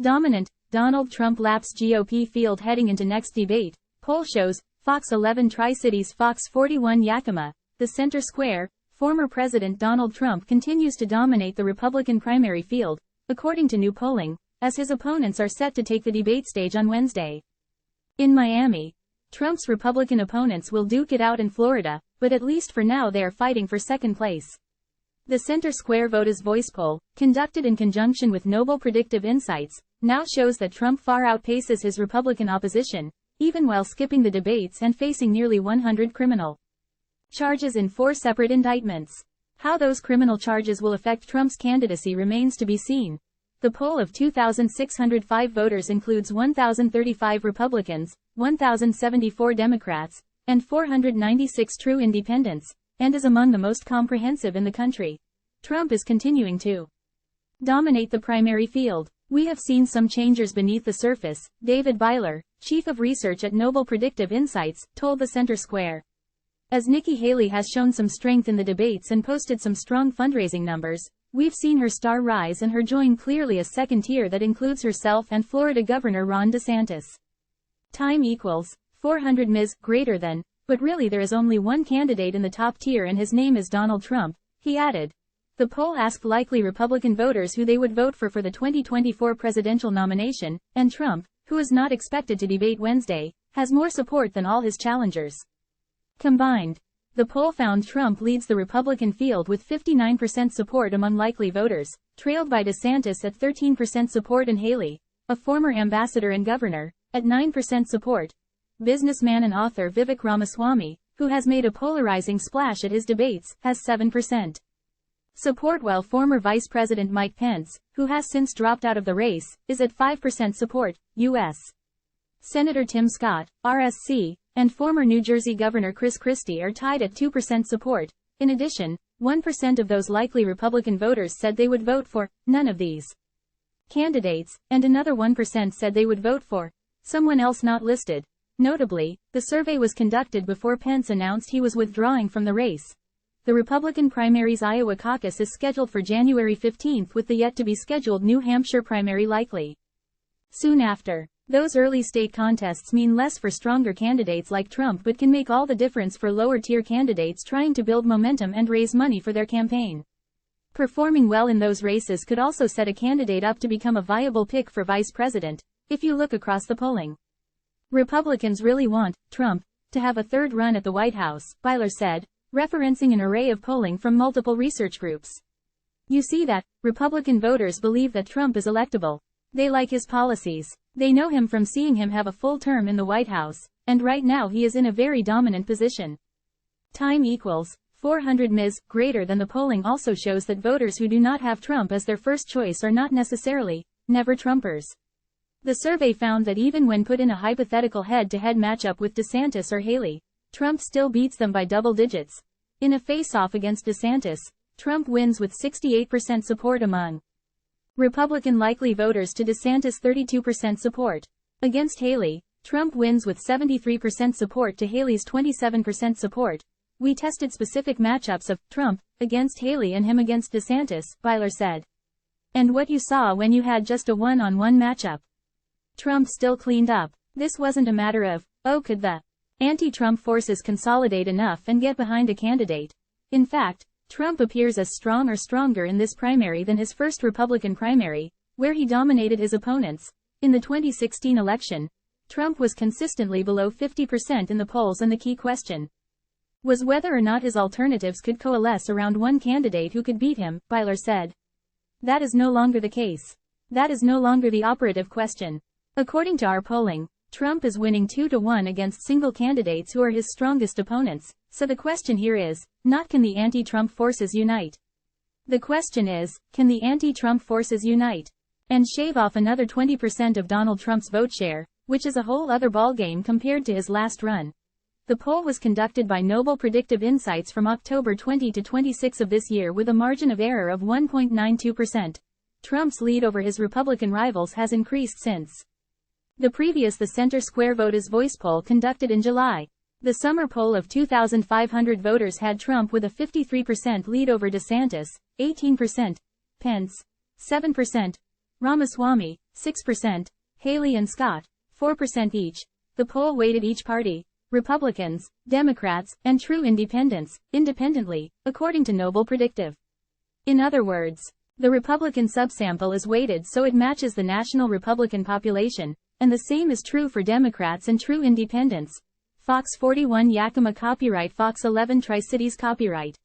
Dominant, Donald Trump laps GOP field heading into next debate. Poll shows, Fox 11 Tri-Cities Fox 41 Yakima, the center square, former President Donald Trump continues to dominate the Republican primary field, according to new polling, as his opponents are set to take the debate stage on Wednesday. In Miami, Trump's Republican opponents will duke it out in Florida, but at least for now they are fighting for second place. The Center Square Voters' Voice poll, conducted in conjunction with Noble Predictive Insights, now shows that Trump far outpaces his Republican opposition, even while skipping the debates and facing nearly 100 criminal charges in 4 separate indictments. How those criminal charges will affect Trump's candidacy remains to be seen. The poll of 2,605 voters includes 1,035 Republicans, 1,074 Democrats, and 496 true independents, and is among the most comprehensive in the country. Trump is continuing to dominate the primary field. We have seen some changes beneath the surface, David Byler, chief of research at Noble Predictive Insights, told the Center Square. As Nikki Haley has shown some strength in the debates and posted some strong fundraising numbers, we've seen her star rise and her join clearly a second tier that includes herself and Florida Governor Ron DeSantis. Time equals 400 Ms. greater than, but really there is only one candidate in the top tier and his name is Donald Trump, he added. The poll asked likely Republican voters who they would vote for the 2024 presidential nomination, and Trump, who is not expected to debate Wednesday, has more support than all his challengers combined. The poll found Trump leads the Republican field with 59% support among likely voters, trailed by DeSantis at 13% support and Haley, a former ambassador and governor, at 9% support. Businessman and author Vivek Ramaswamy, who has made a polarizing splash at his debates, has 7% support, while former Vice President Mike Pence, who has since dropped out of the race, is at 5% support. U.S. Senator Tim Scott, RSC, and former New Jersey Governor Chris Christie are tied at 2% support. In addition, 1% of those likely Republican voters said they would vote for none of these candidates, and another 1% said they would vote for someone else not listed. Notably, the survey was conducted before Pence announced he was withdrawing from the race. The Republican primary's Iowa caucus is scheduled for January 15, with the yet-to-be-scheduled New Hampshire primary likely soon after. Those early state contests mean less for stronger candidates like Trump but can make all the difference for lower-tier candidates trying to build momentum and raise money for their campaign. Performing well in those races could also set a candidate up to become a viable pick for vice president, if you look across the polling. Republicans really want Trump to have a third run at the White House, Byler said, referencing an array of polling from multiple research groups. You see that Republican voters believe that Trump is electable. They like his policies. They know him from seeing him have a full term in the White House, and right now he is in a very dominant position. Time equals 400 Ms. greater than. The polling also shows that voters who do not have Trump as their first choice are not necessarily never Trumpers. The survey found that even when put in a hypothetical head-to-head matchup with DeSantis or Haley, Trump still beats them by double digits. In a face-off against DeSantis, Trump wins with 68% support among Republican likely voters to DeSantis' 32% support. Against Haley, Trump wins with 73% support to Haley's 27% support. We tested specific matchups of Trump against Haley and him against DeSantis, Byler said. And what you saw when you had just a one-on-one matchup. Trump still cleaned up. This wasn't a matter of, oh, could the anti-Trump forces consolidate enough and get behind a candidate. In fact, Trump appears as strong or stronger in this primary than his first Republican primary, where he dominated his opponents. In the 2016 election, Trump was consistently below 50% in the polls, and the key question was whether or not his alternatives could coalesce around one candidate who could beat him, Byler said. That is no longer the case. That is no longer the operative question. According to our polling, Trump is winning 2-1 against single candidates who are his strongest opponents, so the question here is, not can the anti-Trump forces unite? The question is, can the anti-Trump forces unite and shave off another 20% of Donald Trump's vote share, which is a whole other ballgame compared to his last run. The poll was conducted by Noble Predictive Insights from October 20 to 26 of this year with a margin of error of 1.92%. Trump's lead over his Republican rivals has increased since the previous The Center Square Voters' Voice poll conducted in July. The summer poll of 2,500 voters had Trump with a 53% lead over DeSantis, 18%, Pence, 7%, Ramaswamy, 6%, Haley and Scott, 4% each. The poll weighted each party, Republicans, Democrats, and true independents, independently, according to Noble Predictive. In other words, the Republican subsample is weighted so it matches the national Republican population, and the same is true for Democrats and true independents. Fox 41 Yakima copyright Fox 11 Tri-Cities copyright.